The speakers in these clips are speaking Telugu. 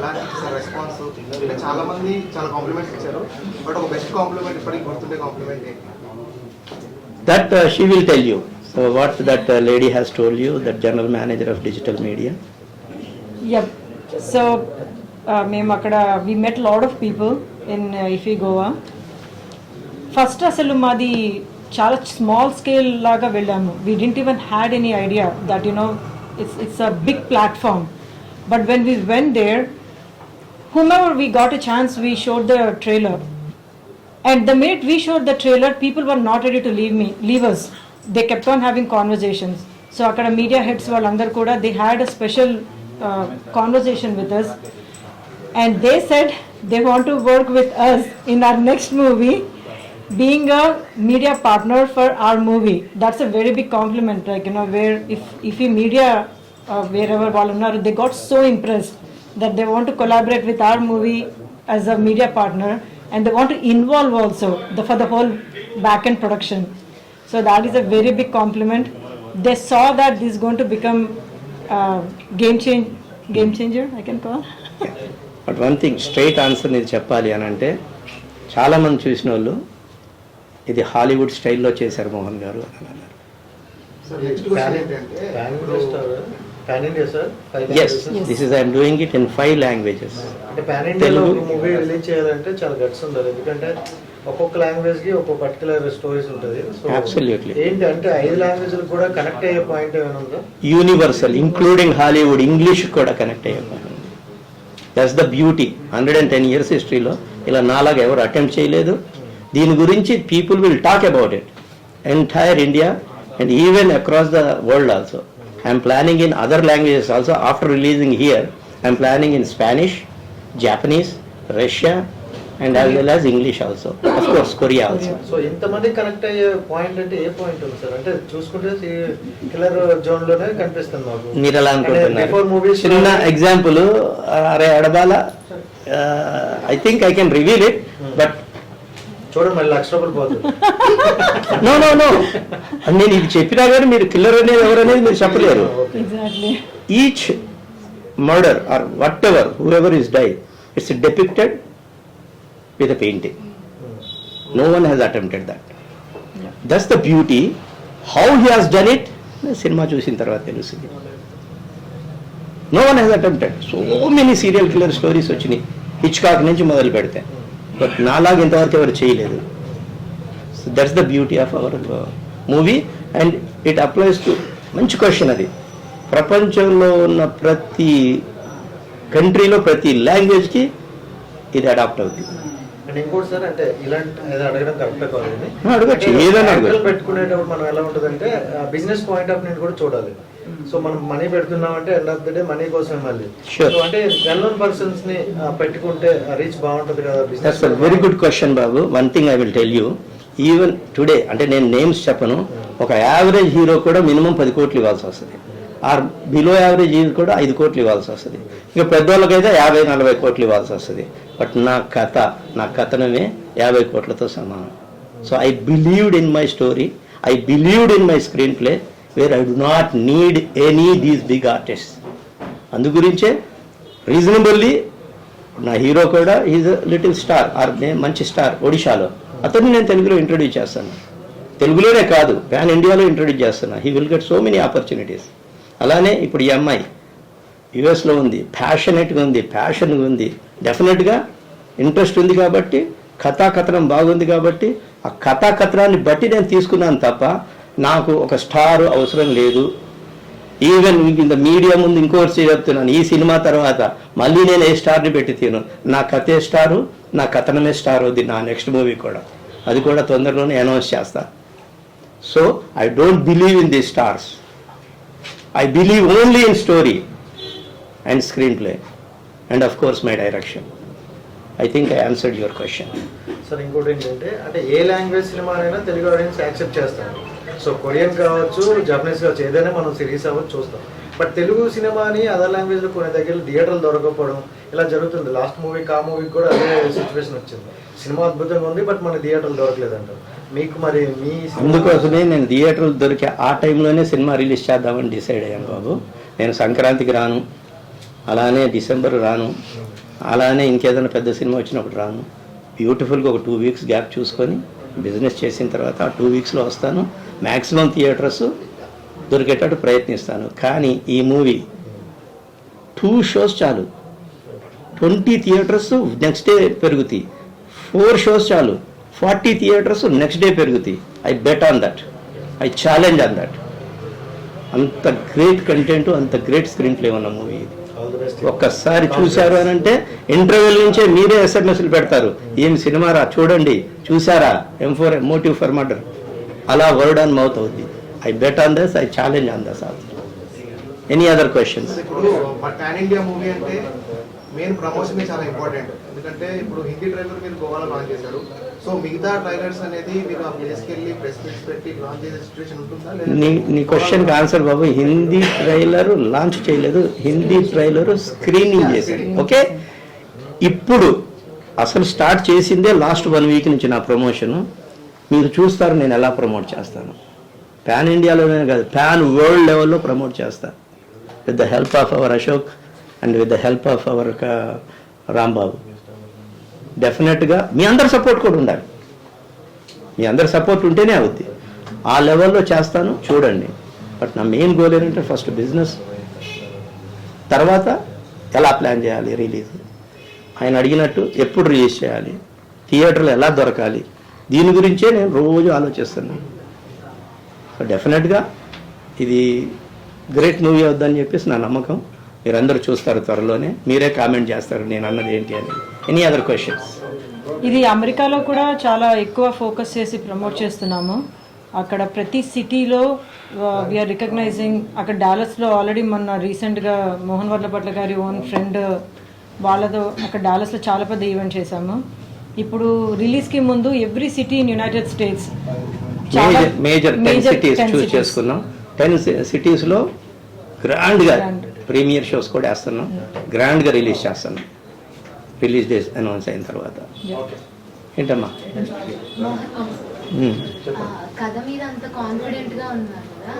ఎలా అనిపిస్తారు రెస్పాన్స్? అంటే చాలా మంది చాలా కాంప్లిమెంట్స్ ఇచ్చారు, బట్ ఒక బెస్ట్ కాంప్లిమెంట్ ఇప్పటికి గుర్తుండే కాంప్లిమెంట్ ఏంటి? That she will tell you. So what that lady has told you, that general manager of digital media. Yep. So we met a lot of people in IFFI Goa. First అసలు మాది చాలా స్మాల్ స్కేల్ లాగా వెళ్ళాము. We didn't even had any idea that it's a big platform. But when we went there, whomever we got a chance, we showed the trailer. And the minute we showed the trailer, people were not ready to leave us. They kept on having conversations. So akkada media heads vallandaru kuda, they had a special conversation with us, and they said they want to work with us in our next movie, being a media partner for our movie. That's a very big compliment, like where if media wherever vallu unnaru, they got so impressed that they want to collaborate with our movie as a media partner, and they want to involve also for the whole back-end production. So that is a very big compliment. They saw that this is going to become game changer, I can call. But one thing, straight answer నేను చెప్పాలి అని అంటే, చాలా మంది చూసిన వాళ్ళు ఇది హాలీవుడ్ స్టైల్లో చేశారు మోహన్ గారు అని అన్నారు. Pan India sir? Yes, this is I am doing it in 5 languages. అంటే పాన్ ఇండియాలో ఒక మూవీ రిలీజ్ చేయాలంటే చాలా గట్స్ ఉండాలి, ఎందుకంటే ఒక్కొక్క లాంగ్వేజ్ కి ఒక్కొక్క పర్టికులర్ స్టోరీస్ ఉంటుంది. So Absolutely. ఏంటి అంటే 5 లాంగ్వేజ్లు కూడా కనెక్ట్ అయ్యే పాయింట్ ఏమైనా ఉందా? యూనివర్సల్, ఇంక్లూడింగ్ హాలీవుడ్, ఇంగ్లీష్ కూడా కనెక్ట్ అయ్యారు. That's the beauty. 110 years హిస్టరీలో ఇలా నాలాగా ఎవరు అటెంప్ట్ చేయలేదు. దీని గురించి people will talk about it entire India and even across the world also. I'm planning in other languages also. After releasing here I'm planning in Spanish, Japanese, Russia and as well as English also, of course Korea also. So ఇంతమంది కనెక్ట్ అయ్యే పాయింట్ అంటే ఏ పాయింట్ ఉంది సార్? అంటే చూసుకుంటే కిల్లర్ జోన్ లోనే కనిపిస్తుంది మాకు. మీరు ఎలా అనుకుంటున్నారు? చిన్న ఎగ్జాంపుల్, అరే Adabala, I think I can reveal it, but చూడండి మళ్ళీ ₹1,00,000 పోతుంది. నో నేను ఇది చెప్పినా కానీ మీరు కిల్లర్ అనేది ఎవరు అనేది మీరు చెప్పలేరు. Exactly. Each murder or whatever whoever is die, it's depicted with a painting. No one has attempted that. That's the beauty. How he has done it, cinema చూసిన తర్వాత తెలుస్తుంది. No one has attempted. So many serial killer stories వచ్చినాయి హిచ్కాక్ నుంచి మొదలు పెడితే, బట్ నాలాగా ఇంతవరకు ఎవరు చేయలేదు. So that's the beauty of our movie and it applies to, మంచి క్వశ్చన్ అది. ప్రపంచంలో ఉన్న ప్రతి కంట్రీలో ప్రతి లాంగ్వేజ్కి ఇది అడాప్ట్ అవుతుంది. అండ్ ఇంకోటి సార్, అంటే ఇలాంటి ఏదో అడగడం కరెక్ట్ కాదు, అడగచ్చు, ఏదైనా పెట్టుకునేటప్పుడు మనం ఎలా ఉంటుందంటే బిజినెస్ పాయింట్ ఆఫ్ వ్యూ కూడా చూడాలి. సో మనం మనీ పెడుతున్నామంటే end of the day money కోసమే మళ్ళీ. సో అంటే వెల్-నోన్ పర్సన్స్ ని పెట్టుకుంటే రీచ్ బాగుంటుంది కదా business. Very good question Babu. One thing I will tell you, even today, అంటే నేను నేమ్స్ చెప్పను, ఒక యావరేజ్ హీరో కూడా మినిమం 10 కోట్లు ఇవ్వాల్సి వస్తుంది, ఆర్ బిలో యావరేజ్ హీరో కూడా 5 కోట్లు ఇవ్వాల్సి వస్తుంది, ఇక పెద్దోళ్ళకైతే 50-40 కోట్లు ఇవ్వాల్సి వస్తుంది. బట్ నా కథనమే 50 కోట్లతో సమానం. So I believed in my story, I believed in my screenplay where I do not need any these big artist. అందు గురించే రీజనబుల్లీ నా హీరో కూడా ఈజ్ లిటిల్ స్టార్, ఆర్ మంచి స్టార్ ఒడిశాలో, అతన్ని నేను తెలుగులో ఇంట్రొడ్యూస్ చేస్తాను. తెలుగులోనే కాదు, పాన్ ఇండియాలో ఇంట్రొడ్యూస్ చేస్తున్నా. He will get so many opportunities. అలానే ఇప్పుడు ఈ అమ్మాయి యుఎస్లో ఉంది, ప్యాషనెట్గా ఉంది, ప్యాషన్గా ఉంది, డెఫినెట్గా ఇంట్రెస్ట్ ఉంది కాబట్టి, కథాకథనం బాగుంది కాబట్టి ఆ కథాకథనాన్ని బట్టి నేను తీసుకున్నాను తప్ప నాకు ఒక స్టార్ అవసరం లేదు. ఈవెన్ ఇంత మీడియా ముందు ఇంకోటి చెప్తున్నాను, ఈ సినిమా తర్వాత మళ్ళీ నేను ఏ స్టార్ని పెట్టి తిను, నా కథే స్టారు, నా కథనమే స్టార్ అవుద్ది నా నెక్స్ట్ మూవీ కూడా, అది కూడా తొందరలోనే అనౌన్స్ చేస్తా. So I don't believe in the stars, I believe only in story and screenplay and of course my direction. I think I answered your question. Sir ఇంకోటి ఏంటంటే, అంటే ఏ లాంగ్వేజ్ సినిమా అయినా తెలుగు ఆడియన్స్ యాక్సెప్ట్ చేస్తారు. సో కొరియన్ కావచ్చు, జపనీస్ కావచ్చు, ఏదైనా మనం సిరీస్ అవ్వచ్చు చూస్తాం. బట్ తెలుగు సినిమాని అదర్ లాంగ్వేజ్లో కొన్ని దగ్గర థియేటర్లు దొరకపోవడం ఇలా జరుగుతుంది. లాస్ట్ మూవీకి ఆ మూవీకి కూడా అదే సిచ్యువేషన్ వచ్చింది. సినిమా అద్భుతంగా ఉంది, బట్ మన థియేటర్లు దొరకలేదు అంటారు. మీకు మరి మీ అందుకోసమే నేను థియేటర్లు దొరికే ఆ టైంలోనే సినిమా రిలీజ్ చేద్దామని డిసైడ్ అయ్యాను బాబు. నేను సంక్రాంతికి రాను, అలానే డిసెంబర్ రాను, అలానే ఇంకేదైనా పెద్ద సినిమా వచ్చినప్పుడు రాను. బ్యూటిఫుల్గా ఒక 2 వీక్స్ గ్యాప్ చూసుకొని బిజినెస్ చేసిన తర్వాత ఆ 2 వీక్స్లో వస్తాను. మ్యాక్సిమం థియేటర్స్ దొరికేటట్టు ప్రయత్నిస్తాను. కానీ ఈ మూవీ 2 షోస్ చాలు, 20 థియేటర్స్ నెక్స్ట్ డే పెరుగుతాయి. 4 షోస్ చాలు, 40 థియేటర్స్ నెక్స్ట్ డే పెరుగుతాయి. I bet on that, I challenge on that. అంత గ్రేట్ కంటెంట్, అంత గ్రేట్ స్క్రీన్ ప్లే ఉన్న మూవీ ఇది. All the best. ఒక్కసారి చూశారు అని అంటే ఇంటర్వెల్ నుంచే మీరే ఎస్ఎంఎస్లు పెడతారు, ఏం సినిమా రా చూడండి, చూసారా, M4 మోటివ్ ఫర్ మర్డర్, అలా వర్డ్ ఆన్ మౌత్ అవుద్ది. I bet on this, I challenge on this also. Any other questions? ఇప్పుడు పాన్ ఇండియా మూవీ అంటే మెయిన్ ప్రమోషన్ చాలా ఇంపార్టెంట్. ఎందుకంటే ఇప్పుడు హిందీ ట్రైలర్ మీరు గోవాలో లాంచ్ చేశారు. సో మిగతా ట్రైలర్స్ అనేది మీరు ఆ ప్లేస్కి వెళ్ళి ప్రెస్ మీట్స్ పెట్టి లాంచ్ చేసే సిచ్యువేషన్ ఉంటుందా? నీ క్వశ్చన్కి ఆన్సర్ బాబు, హిందీ ట్రైలర్ లాంచ్ చేయలేదు, హిందీ ట్రైలర్ స్క్రీనింగ్ చేశాడు. ఓకే, ఇప్పుడు అసలు స్టార్ట్ చేసిందే లాస్ట్ 1 వీక్ నుంచి నా ప్రమోషను. మీరు చూస్తారు నేను ఎలా ప్రమోట్ చేస్తాను. పాన్ ఇండియాలోనే కాదు, పాన్ వరల్డ్ లెవెల్లో ప్రమోట్ చేస్తాను. With the help of our Ashok and with the help of our Rambabu. డెఫినెట్గా మీ అందరి సపోర్ట్ కూడా ఉండాలి. మీ అందరి సపోర్ట్ ఉంటేనే అవుద్ది. ఆ లెవెల్లో చేస్తాను, చూడండి. బట్ నా మెయిన్ గోల్ ఏంటంటే ఫస్ట్ బిజినెస్, తర్వాత ఎలా ప్లాన్ చేయాలి రిలీజ్. ఆయన అడిగినట్టు ఎప్పుడు రిలీజ్ చేయాలి, థియేటర్లు ఎలా దొరకాలి, దీని గురించే నేను రోజు ఆలోచిస్తున్నాను. సో డెఫినెట్గా ఇది గ్రేట్ మూవీ అవుద్దని చెప్పేసి నా నమ్మకం. మీరందరూ చూస్తారు త్వరలోనే, మీరే కామెంట్ చేస్తారు నేను అన్నది ఏంటి అని. Any other questions? ఇది అమెరికాలో కూడా చాలా ఎక్కువ ఫోకస్ చేసి ప్రమోట్ చేస్తున్నాము. అక్కడ ప్రతి సిటీలో వీఆర్ రికగ్నైజింగ్. అక్కడ డాలస్లో ఆల్రెడీ మొన్న రీసెంట్గా మోహన్ వర్లపట్ల గారి ఓన్ ఫ్రెండ్ వాళ్ళతో అక్కడ డాలస్లో చాలా పెద్ద ఈవెంట్ చేశాము. ఇప్పుడు రిలీజ్కి ముందు every city in United States major 10 cities choose చేసుకున్నాం. 10 సిటీస్లో గ్రాండ్గా ప్రీమియర్ షోస్ కూడా వేస్తున్నాం, గ్రాండ్గా రిలీజ్ చేస్తున్నాం. రిలీజ్ డేస్ అనౌన్స్ అయిన తర్వాత. ఏంటమ్మా? కథ మీద అంత కాన్ఫిడెంట్ గా ఉన్నారు కదా,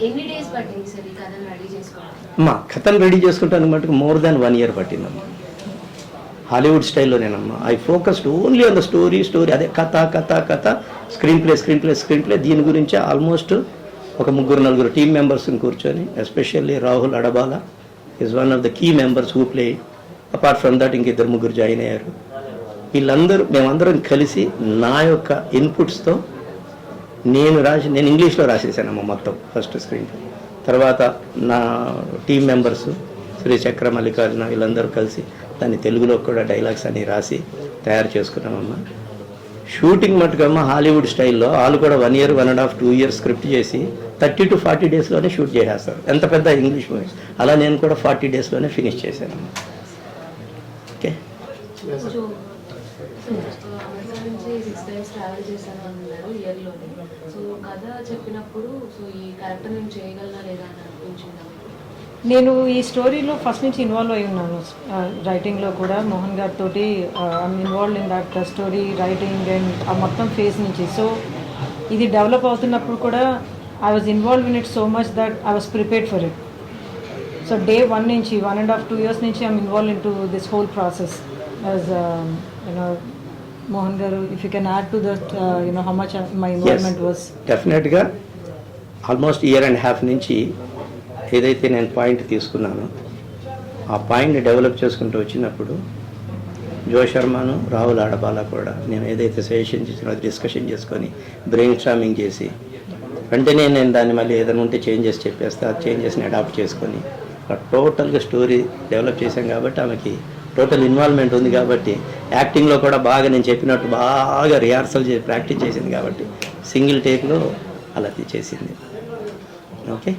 ఎన్ని డేస్ పట్టింది సార్ ఈ కథను రెడీ చేసుకోవడానికి? అమ్మా కథను రెడీ చేసుకుంటానికి మటుకు more than 1 year పట్టిందమ్మా. హాలీవుడ్ స్టైల్లోనేనమ్మా. I focused only on the story. అదే కథ, స్క్రీన్ ప్లే. దీని గురించి ఆల్మోస్ట్ ఒక 3-4 టీమ్ మెంబర్స్ని కూర్చొని, especially Rahul Adabala is one of the key members who play. Apart from that ఇంక 2-3 జాయిన్ అయ్యారు. మేమందరం కలిసి నా యొక్క ఇన్పుట్స్తో నేను ఇంగ్లీష్లో రాసేసానమ్మా మొత్తం ఫస్ట్ స్క్రీన్ ప్లే. తర్వాత నా టీమ్ మెంబర్స్ శ్రీ చక్ర మల్లికార్జున వీళ్ళందరూ కలిసి దాన్ని తెలుగులో కూడా డైలాగ్స్ అన్ని రాసి తయారు చేసుకున్నామమ్మా. షూటింగ్ మటుకమ్మా హాలీవుడ్ స్టైల్లో వాళ్ళు కూడా 1 year, 1.5, 2 years స్క్రిప్ట్ చేసి 30 to 40 daysలోనే షూట్ చేసేస్తారు. ఎంత పెద్ద ఇంగ్లీష్ మూవీస్ అలా నేను కూడా 40 daysలోనే ఫినిష్ చేశాను. ఓకే. అమెరికా నుంచి 6 days ట్రావెల్ చేశాను అన్నారు ఇయర్లోనే. సో కథ చెప్పినప్పుడు సో ఈ క్యారెక్టర్ నేను చేయగలనా లేదా అని అనిపించింది. నేను ఈ స్టోరీలో ఫస్ట్ నుంచి ఇన్వాల్వ్ అయి ఉన్నాను. రైటింగ్లో కూడా మోహన్ గారితో I'm involve in that story writing and ఆ మొత్తం ఫేజ్ నుంచి. సో ఇది డెవలప్ అవుతున్నప్పుడు కూడా I was involve in it so much that I was prepared for it. So day 1 నుంచి 1.5, 2 years నుంచి I'm involve in to this whole process. As Mohan garu, if you can add to that how much my involvement was. డెఫినెట్గా ఆల్మోస్ట్ 1.5 years నుంచి ఏదైతే నేను పాయింట్ తీసుకున్నానో ఆ పాయింట్ని డెవలప్ చేసుకుంటూ వచ్చినప్పుడు జో శర్మను రాహుల్ ఆడబాలా కూడా నేను ఏదైతే సజెషన్ చేసినో అది డిస్కషన్ చేసుకొని బ్రెయిన్ స్టార్మింగ్ చేసి వెంటనే నేను దాన్ని మళ్ళీ ఏదైనా ఉంటే చేంజెస్ చెప్పేస్తే ఆ చేంజెస్ని అడాప్ట్ చేసుకొని టోటల్గా స్టోరీ డెవలప్ చేశాం. కాబట్టి ఆమెకి టోటల్ ఇన్వాల్వ్మెంట్ ఉంది. కాబట్టి యాక్టింగ్లో కూడా బాగా నేను చెప్పినట్టు బాగా రిహార్సల్ చేసి ప్రాక్టీస్ చేసింది. కాబట్టి సింగిల్ టేక్లో అలా చేసింది. Okay,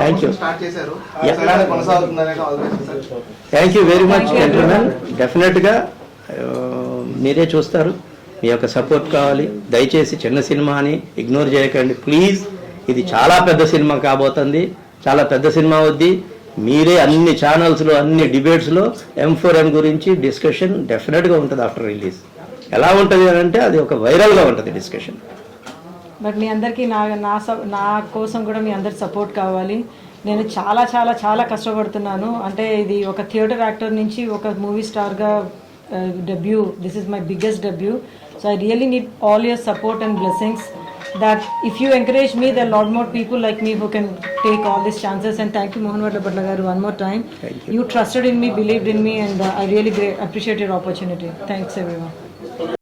thank you. Thank you very much gentlemen. డెఫినెట్గా మీరే చూస్తారు, మీ యొక్క సపోర్ట్ కావాలి. దయచేసి చిన్న సినిమా అని ఇగ్నోర్ చేయకండి ప్లీజ్. ఇది చాలా పెద్ద సినిమా కాబోతుంది, చాలా పెద్ద సినిమా అవుద్ది. మీరే అన్ని ఛానల్స్లో అన్ని డిబేట్స్లో M4M గురించి డిస్కషన్ డెఫినెట్గా ఉంటుంది ఆఫ్టర్ రిలీజ్. ఎలా ఉంటుంది అని అంటే అది ఒక వైరల్గా ఉంటుంది డిస్కషన్. బట్ మీ అందరికీ నా కోసం కూడా మీ అందరి సపోర్ట్ కావాలి. నేను చాలా చాలా చాలా కష్టపడుతున్నాను. అంటే ఇది ఒక థియేటర్ యాక్టర్ నుంచి ఒక మూవీ స్టార్గా debut. This is my biggest debut. So I really need all your support and blessings. That if you encourage me, there are a lot more people like me who can take all these chances. And thank you, Mohan Bhatla garu, one more time. You trusted in me, believed in me, and I really appreciate your opportunity. Thanks, everyone.